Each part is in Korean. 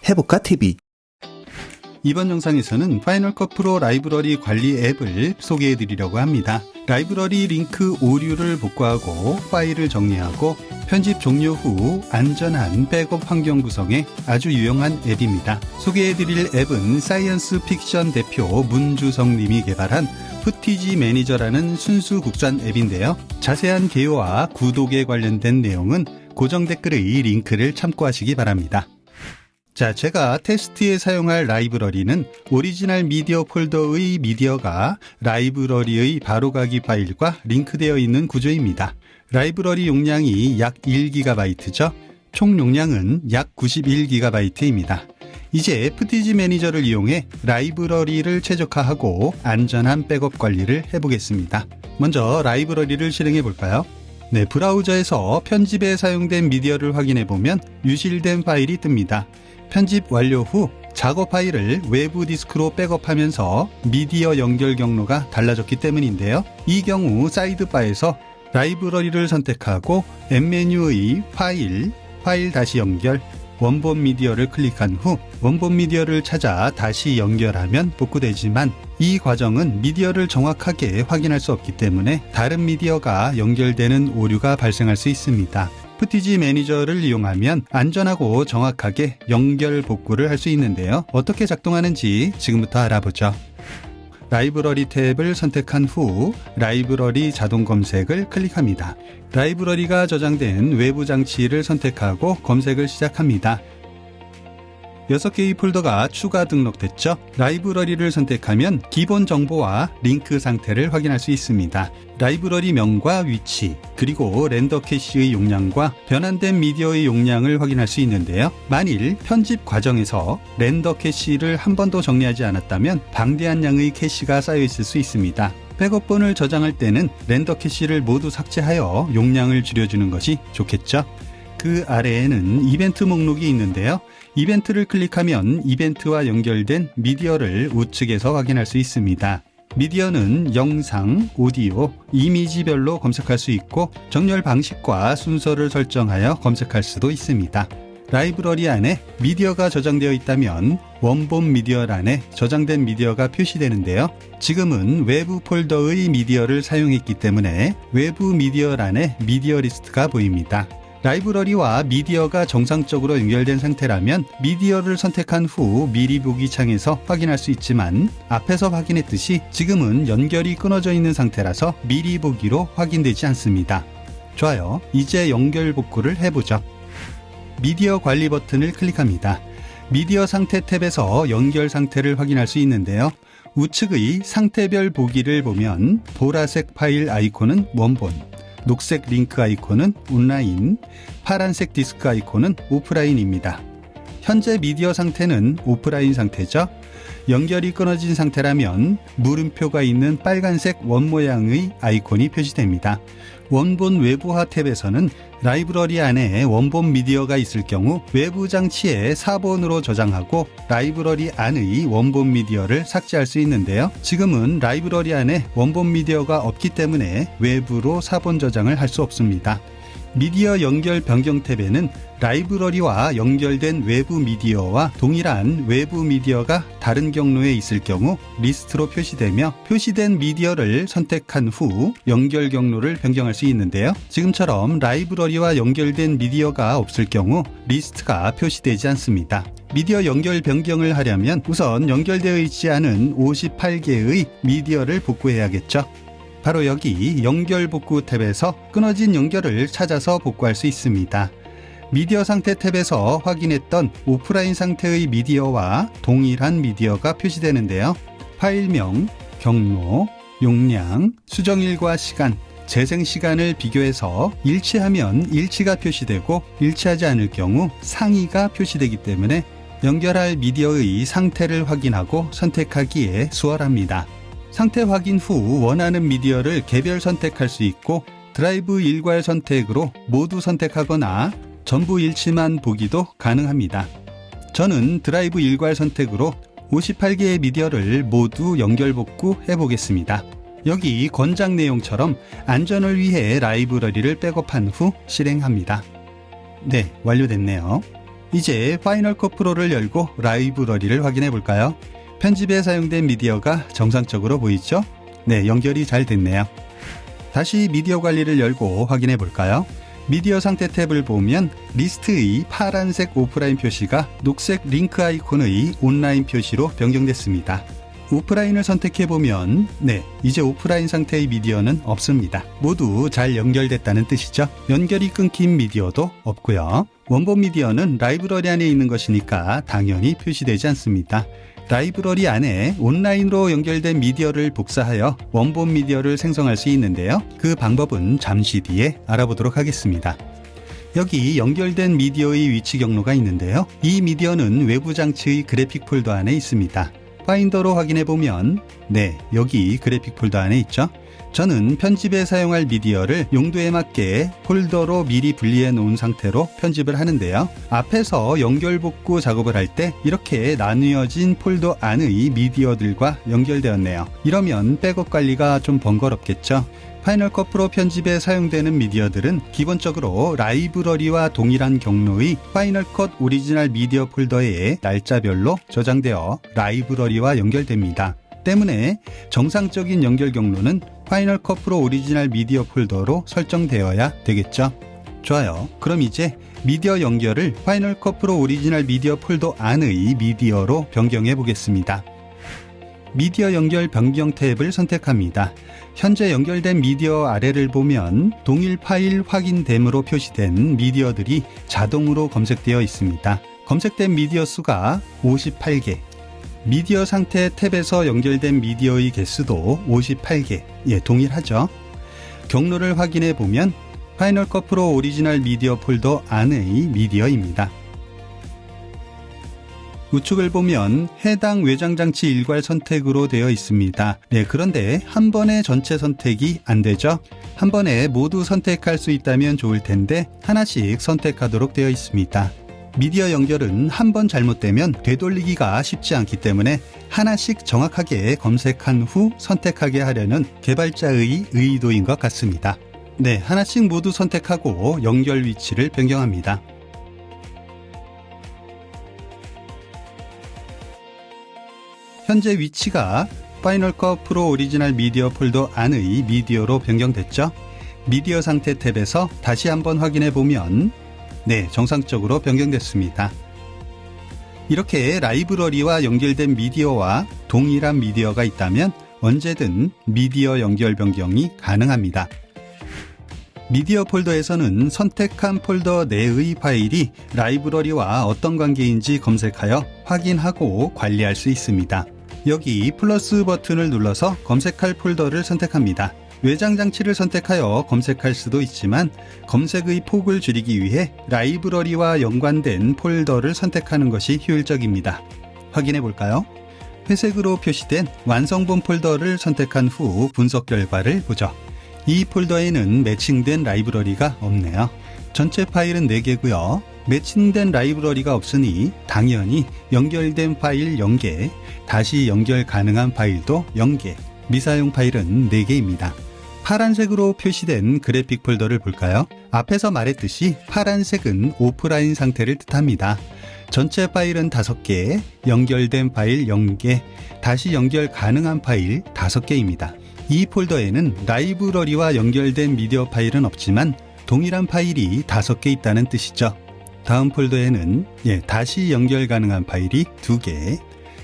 해볼까 TV. 이번 영상에서는 파이널 컷 프로 라이브러리 관리 앱을 소개해 드리려고 합니다. 라이브러리 링크 오류를 복구하고 파일을 정리하고 편집 종료 후 안전한 백업 환경 구성에 아주 유용한 앱입니다. 소개해 드릴 앱은 사이언스 픽션 대표 문주성 님이 개발한 푸티지 매니저라는 순수 국산 앱인데요. 자세한 개요와 구독에 관련된 내용은 고정 댓글의 링크를 참고하시기 바랍니다. 자, 제가 테스트에 사용할 라이브러리는 오리지널 미디어 폴더의 미디어가 라이브러리의 바로가기 파일과 링크되어 있는 구조입니다. 라이브러리 용량이 약 1GB죠. 총 용량은 약 91GB입니다. 이제 푸티지 매니저를 이용해 라이브러리를 최적화하고 안전한 백업 관리를 해보겠습니다. 먼저 라이브러리를 실행해 볼까요? 네, 브라우저에서 편집에 사용된 미디어를 확인해보면 유실된 파일이 뜹니다. 편집 완료 후 작업 파일을 외부 디스크로 백업하면서 미디어 연결 경로가 달라졌기 때문인데요. 이 경우 사이드바에서 라이브러리를 선택하고 앱 메뉴의 파일 다시 연결, 원본 미디어를 클릭한 후 원본 미디어를 찾아 다시 연결하면 복구되지만 이 과정은 미디어를 정확하게 확인할 수 없기 때문에 다른 미디어가 연결되는 오류가 발생할 수 있습니다. 푸티지 매니저를 이용하면 안전하고 정확하게 연결 복구를 할 수 있는데요. 어떻게 작동하는지 지금부터 알아보죠. 라이브러리 탭을 선택한 후 라이브러리 자동 검색을 클릭합니다. 라이브러리가 저장된 외부 장치를 선택하고 검색을 시작합니다. 6개의 폴더가 추가 등록됐죠. 라이브러리를 선택하면 기본 정보와 링크 상태를 확인할 수 있습니다. 라이브러리 명과 위치, 그리고 렌더 캐시의 용량과 변환된 미디어의 용량을 확인할 수 있는데요. 만일 편집 과정에서 렌더 캐시를 한 번도 정리하지 않았다면 방대한 양의 캐시가 쌓여 있을 수 있습니다. 백업본을 저장할 때는 렌더 캐시를 모두 삭제하여 용량을 줄여주는 것이 좋겠죠. 그 아래에는 이벤트 목록이 있는데요. 이벤트를 클릭하면 이벤트와 연결된 미디어를 우측에서 확인할 수 있습니다. 미디어는 영상, 오디오, 이미지별로 검색할 수 있고 정렬 방식과 순서를 설정하여 검색할 수도 있습니다. 라이브러리 안에 미디어가 저장되어 있다면 원본 미디어란에 저장된 미디어가 표시되는데요. 지금은 외부 폴더의 미디어를 사용했기 때문에 외부 미디어란에 미디어 리스트가 보입니다. 라이브러리와 미디어가 정상적으로 연결된 상태라면 미디어를 선택한 후 미리 보기 창에서 확인할 수 있지만 앞에서 확인했듯이 지금은 연결이 끊어져 있는 상태라서 미리 보기로 확인되지 않습니다. 좋아요. 이제 연결 복구를 해보죠. 미디어 관리 버튼을 클릭합니다. 미디어 상태 탭에서 연결 상태를 확인할 수 있는데요. 우측의 상태별 보기를 보면 보라색 파일 아이콘은 원본, 녹색 링크 아이콘은 온라인, 파란색 디스크 아이콘은 오프라인입니다. 현재 미디어 상태는 오프라인 상태죠. 연결이 끊어진 상태라면 물음표가 있는 빨간색 원 모양의 아이콘이 표시됩니다. 원본 외부화 탭에서는 라이브러리 안에 원본 미디어가 있을 경우 외부 장치에 4번으로 저장하고 라이브러리 안의 원본 미디어를 삭제할 수 있는데요. 지금은 라이브러리 안에 원본 미디어가 없기 때문에 외부로 4번 저장을 할 수 없습니다. 미디어 연결 변경 탭에는 라이브러리와 연결된 외부 미디어와 동일한 외부 미디어가 다른 경로에 있을 경우 리스트로 표시되며 표시된 미디어를 선택한 후 연결 경로를 변경할 수 있는데요. 지금처럼 라이브러리와 연결된 미디어가 없을 경우 리스트가 표시되지 않습니다. 미디어 연결 변경을 하려면 우선 연결되어 있지 않은 58개의 미디어를 복구해야겠죠. 바로 여기 연결 복구 탭에서 끊어진 연결을 찾아서 복구할 수 있습니다. 미디어 상태 탭에서 확인했던 오프라인 상태의 미디어와 동일한 미디어가 표시되는데요. 파일명, 경로, 용량, 수정일과 시간, 재생 시간을 비교해서 일치하면 일치가 표시되고 일치하지 않을 경우 상이가 표시되기 때문에 연결할 미디어의 상태를 확인하고 선택하기에 수월합니다. 상태 확인 후 원하는 미디어를 개별 선택할 수 있고 드라이브 일괄 선택으로 모두 선택하거나 전부 일치만 보기도 가능합니다. 저는 드라이브 일괄 선택으로 58개의 미디어를 모두 연결 복구해 보겠습니다. 여기 권장 내용처럼 안전을 위해 라이브러리를 백업한 후 실행합니다. 네, 완료됐네요. 이제 파이널 컷 프로를 열고 라이브러리를 확인해 볼까요? 편집에 사용된 미디어가 정상적으로 보이죠? 네, 연결이 잘 됐네요. 다시 미디어 관리를 열고 확인해 볼까요? 미디어 상태 탭을 보면 리스트의 파란색 오프라인 표시가 녹색 링크 아이콘의 온라인 표시로 변경됐습니다. 오프라인을 선택해보면 이제 오프라인 상태의 미디어는 없습니다. 모두 잘 연결됐다는 뜻이죠. 연결이 끊긴 미디어도 없고요. 원본 미디어는 라이브러리 안에 있는 것이니까 당연히 표시되지 않습니다. 라이브러리 안에 온라인으로 연결된 미디어를 복사하여 원본 미디어를 생성할 수 있는데요. 그 방법은 잠시 뒤에 알아보도록 하겠습니다. 여기 연결된 미디어의 위치 경로가 있는데요. 이 미디어는 외부 장치의 그래픽 폴더 안에 있습니다. 파인더로 확인해보면 여기 그래픽 폴더 안에 있죠. 저는 편집에 사용할 미디어를 용도에 맞게 폴더로 미리 분리해 놓은 상태로 편집을 하는데요. 앞에서 연결 복구 작업을 할 때 이렇게 나뉘어진 폴더 안의 미디어들과 연결되었네요. 이러면 백업 관리가 좀 번거롭겠죠. 파이널 컷 프로 편집에 사용되는 미디어들은 기본적으로 라이브러리와 동일한 경로의 파이널 컷 오리지널 미디어 폴더에 날짜별로 저장되어 라이브러리와 연결됩니다. 때문에 정상적인 연결 경로는 파이널 컷 프로 오리지널 미디어 폴더로 설정되어야 되겠죠. 좋아요. 그럼 이제 미디어 연결을 파이널 컷 프로 오리지널 미디어 폴더 안의 미디어로 변경해 보겠습니다. 미디어 연결 변경 탭을 선택합니다. 현재 연결된 미디어 아래를 보면 동일 파일 확인됨으로 표시된 미디어들이 자동으로 검색되어 있습니다. 검색된 미디어 수가 58개. 미디어 상태 탭에서 연결된 미디어의 개수도 58개. 동일하죠. 경로를 확인해 보면 파이널 컷 프로 오리지널 미디어 폴더 안의 미디어입니다. 우측을 보면 해당 외장장치 일괄 선택으로 되어 있습니다. 그런데 한 번에 전체 선택이 안 되죠. 한 번에 모두 선택할 수 있다면 좋을 텐데 하나씩 선택하도록 되어 있습니다. 미디어 연결은 한 번 잘못되면 되돌리기가 쉽지 않기 때문에 하나씩 정확하게 검색한 후 선택하게 하려는 개발자의 의도인 것 같습니다. 하나씩 모두 선택하고 연결 위치를 변경합니다. 현재 위치가 파이널 컷 프로 오리지널 미디어 폴더 안의 미디어로 변경됐죠. 미디어 상태 탭에서 다시 한번 확인해 보면 정상적으로 변경됐습니다. 이렇게 라이브러리와 연결된 미디어와 동일한 미디어가 있다면 언제든 미디어 연결 변경이 가능합니다. 미디어 폴더에서는 선택한 폴더 내의 파일이 라이브러리와 어떤 관계인지 검색하여 확인하고 관리할 수 있습니다. 여기 플러스 버튼을 눌러서 검색할 폴더를 선택합니다. 외장 장치를 선택하여 검색할 수도 있지만 검색의 폭을 줄이기 위해 라이브러리와 연관된 폴더를 선택하는 것이 효율적입니다. 확인해 볼까요? 회색으로 표시된 완성본 폴더를 선택한 후 분석 결과를 보죠. 이 폴더에는 매칭된 라이브러리가 없네요. 전체 파일은 4개고요. 매칭된 라이브러리가 없으니 당연히 연결된 파일 0개, 다시 연결 가능한 파일도 0개, 미사용 파일은 4개입니다. 파란색으로 표시된 그래픽 폴더를 볼까요? 앞에서 말했듯이 파란색은 오프라인 상태를 뜻합니다. 전체 파일은 5개, 연결된 파일 0개, 다시 연결 가능한 파일 5개입니다. 이 폴더에는 라이브러리와 연결된 미디어 파일은 없지만 동일한 파일이 5개 있다는 뜻이죠. 다음 폴더에는 다시 연결 가능한 파일이 2개,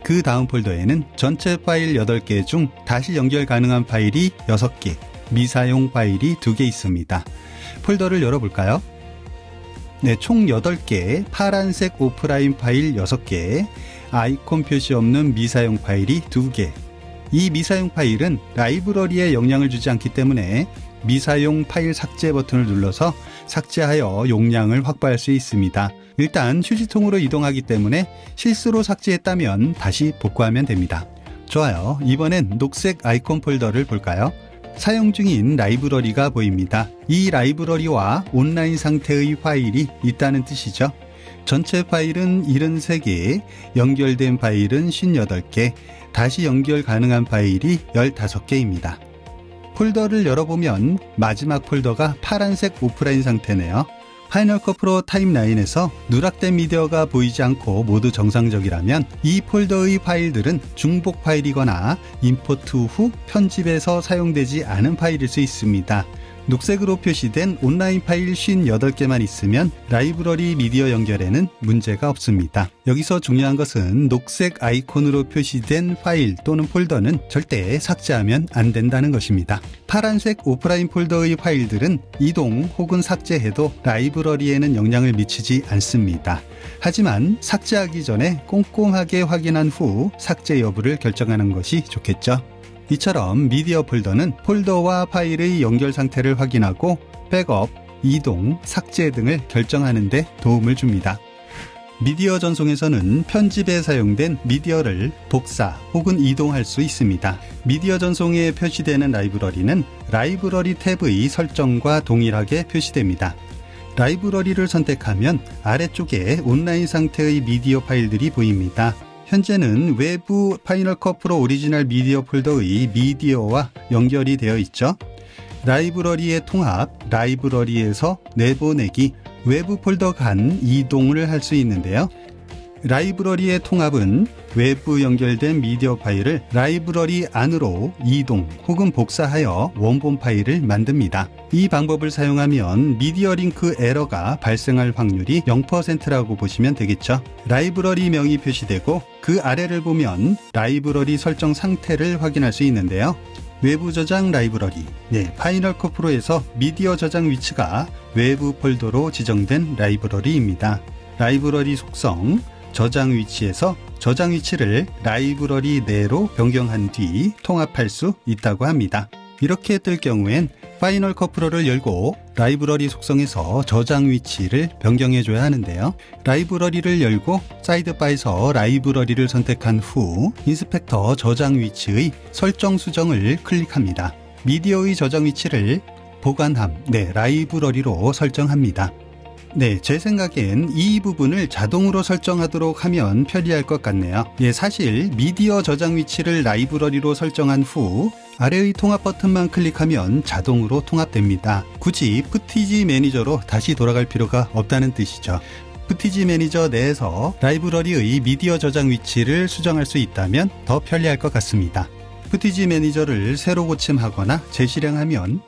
그 다음 폴더에는 전체 파일 8개 중 다시 연결 가능한 파일이 6개, 미사용 파일이 2개 있습니다. 폴더를 열어볼까요? 총 8개, 파란색 오프라인 파일 6개, 아이콘 표시 없는 미사용 파일이 2개. 이 미사용 파일은 라이브러리에 영향을 주지 않기 때문에 미사용 파일 삭제 버튼을 눌러서 삭제하여 용량을 확보할 수 있습니다. 일단 휴지통으로 이동하기 때문에 실수로 삭제했다면 다시 복구하면 됩니다. 좋아요. 이번엔 녹색 아이콘 폴더를 볼까요? 사용 중인 라이브러리가 보입니다. 이 라이브러리와 온라인 상태의 파일이 있다는 뜻이죠. 전체 파일은 73개, 연결된 파일은 58개, 다시 연결 가능한 파일이 15개입니다. 폴더를 열어보면 마지막 폴더가 파란색 오프라인 상태네요. 파이널 컷 프로 타임라인에서 누락된 미디어가 보이지 않고 모두 정상적이라면 이 폴더의 파일들은 중복 파일이거나 임포트 후 편집에서 사용되지 않은 파일일 수 있습니다. 녹색으로 표시된 온라인 파일 58개만 있으면 라이브러리 미디어 연결에는 문제가 없습니다. 여기서 중요한 것은 녹색 아이콘으로 표시된 파일 또는 폴더는 절대 삭제하면 안 된다는 것입니다. 파란색 오프라인 폴더의 파일들은 이동 혹은 삭제해도 라이브러리에는 영향을 미치지 않습니다. 하지만 삭제하기 전에 꼼꼼하게 확인한 후 삭제 여부를 결정하는 것이 좋겠죠. 이처럼 미디어 폴더는 폴더와 파일의 연결 상태를 확인하고 백업, 이동, 삭제 등을 결정하는 데 도움을 줍니다. 미디어 전송에서는 편집에 사용된 미디어를 복사 혹은 이동할 수 있습니다. 미디어 전송에 표시되는 라이브러리는 라이브러리 탭의 설정과 동일하게 표시됩니다. 라이브러리를 선택하면 아래쪽에 온라인 상태의 미디어 파일들이 보입니다. 현재는 외부 파이널 컷 프로 오리지널 미디어 폴더의 미디어와 연결이 되어 있죠. 라이브러리의 통합, 라이브러리에서 내보내기, 외부 폴더 간 이동을 할 수 있는데요. 라이브러리의 통합은 외부 연결된 미디어 파일을 라이브러리 안으로 이동 혹은 복사하여 원본 파일을 만듭니다. 이 방법을 사용하면 미디어 링크 에러가 발생할 확률이 0%라고 보시면 되겠죠. 라이브러리 명이 표시되고 그 아래를 보면 라이브러리 설정 상태를 확인할 수 있는데요. 외부 저장 라이브러리, 파이널 컷 프로에서 미디어 저장 위치가 외부 폴더로 지정된 라이브러리입니다. 라이브러리 속성, 저장 위치에서 저장 위치를 라이브러리 내로 변경한 뒤 통합할 수 있다고 합니다. 이렇게 뜰 경우엔 파이널 컷 프로를 열고 라이브러리 속성에서 저장 위치를 변경해 줘야 하는데요. 라이브러리를 열고 사이드바에서 라이브러리를 선택한 후 인스펙터 저장 위치의 설정 수정을 클릭합니다. 미디어의 저장 위치를 보관함, 라이브러리로 설정합니다. 제 생각엔 이 부분을 자동으로 설정하도록 하면 편리할 것 같네요. 사실 미디어 저장 위치를 라이브러리로 설정한 후 아래의 통합 버튼만 클릭하면 자동으로 통합됩니다. 굳이 푸티지 매니저로 다시 돌아갈 필요가 없다는 뜻이죠. 푸티지 매니저 내에서 라이브러리의 미디어 저장 위치를 수정할 수 있다면 더 편리할 것 같습니다. 푸티지 매니저를 새로 고침하거나 재실행하면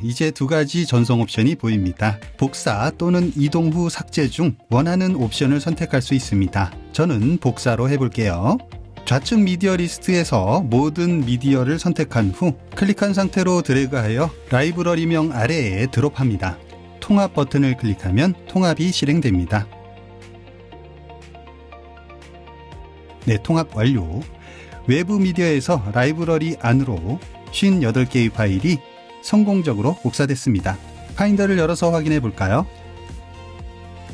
이제 두 가지 전송 옵션이 보입니다. 복사 또는 이동 후 삭제 중 원하는 옵션을 선택할 수 있습니다. 저는 복사로 해볼게요. 좌측 미디어 리스트에서 모든 미디어를 선택한 후 클릭한 상태로 드래그하여 라이브러리명 아래에 드롭합니다. 통합 버튼을 클릭하면 통합이 실행됩니다. 통합 완료. 외부 미디어에서 라이브러리 안으로 58개의 파일이 성공적으로 복사됐습니다. 파인더를 열어서 확인해 볼까요?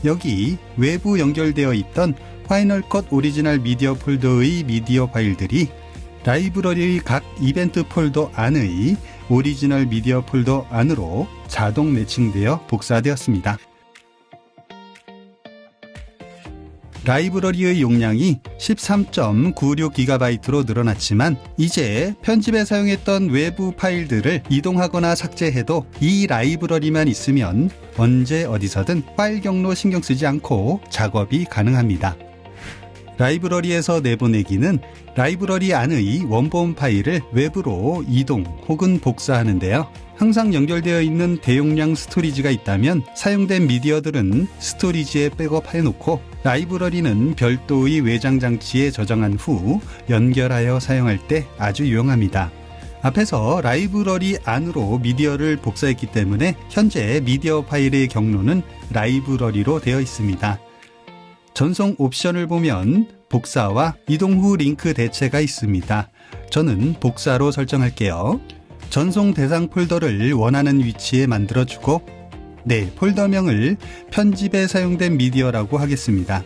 여기 외부 연결되어 있던 파이널 컷 오리지널 미디어 폴더의 미디어 파일들이 라이브러리의 각 이벤트 폴더 안의 오리지널 미디어 폴더 안으로 자동 매칭되어 복사되었습니다. 라이브러리의 용량이 13.96GB로 늘어났지만 이제 편집에 사용했던 외부 파일들을 이동하거나 삭제해도 이 라이브러리만 있으면 언제 어디서든 파일 경로 신경 쓰지 않고 작업이 가능합니다. 라이브러리에서 내보내기는 라이브러리 안의 원본 파일을 외부로 이동 혹은 복사하는데요. 항상 연결되어 있는 대용량 스토리지가 있다면 사용된 미디어들은 스토리지에 백업해 놓고 라이브러리는 별도의 외장 장치에 저장한 후 연결하여 사용할 때 아주 유용합니다. 앞에서 라이브러리 안으로 미디어를 복사했기 때문에 현재 미디어 파일의 경로는 라이브러리로 되어 있습니다. 전송 옵션을 보면 복사와 이동 후 링크 대체가 있습니다. 저는 복사로 설정할게요. 전송 대상 폴더를 원하는 위치에 만들어주고 폴더명을 편집에 사용된 미디어라고 하겠습니다.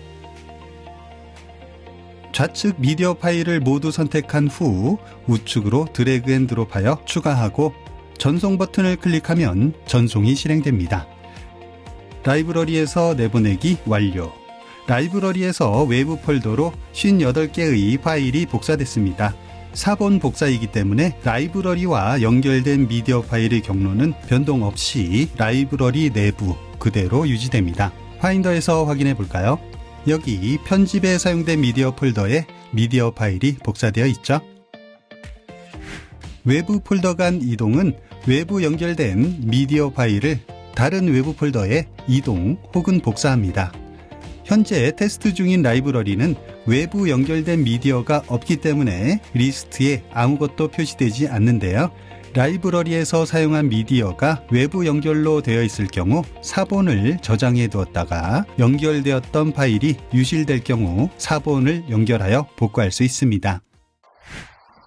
좌측 미디어 파일을 모두 선택한 후 우측으로 드래그 앤 드롭하여 추가하고 전송 버튼을 클릭하면 전송이 실행됩니다. 라이브러리에서 내보내기 완료. 라이브러리에서 외부 폴더로 58개의 파일이 복사됐습니다. 4번 복사이기 때문에 라이브러리와 연결된 미디어 파일의 경로는 변동 없이 라이브러리 내부 그대로 유지됩니다. 파인더에서 확인해 볼까요? 여기 편집에 사용된 미디어 폴더에 미디어 파일이 복사되어 있죠? 외부 폴더 간 이동은 외부 연결된 미디어 파일을 다른 외부 폴더에 이동 혹은 복사합니다. 현재 테스트 중인 라이브러리는 외부 연결된 미디어가 없기 때문에 리스트에 아무것도 표시되지 않는데요. 라이브러리에서 사용한 미디어가 외부 연결로 되어 있을 경우 사본을 저장해 두었다가 연결되었던 파일이 유실될 경우 사본을 연결하여 복구할 수 있습니다.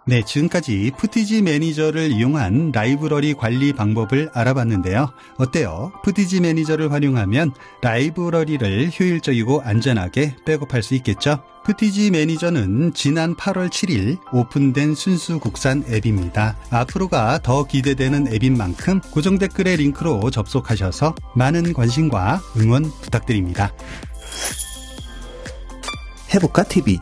네, 지금까지 푸티지 매니저를 이용한 라이브러리 관리 방법을 알아봤는데요. 어때요? 푸티지 매니저를 활용하면 라이브러리를 효율적이고 안전하게 백업할 수 있겠죠? 푸티지 매니저는 지난 8월 7일 오픈된 순수 국산 앱입니다. 앞으로가 더 기대되는 앱인 만큼 고정 댓글의 링크로 접속하셔서 많은 관심과 응원 부탁드립니다. 해볼까 TV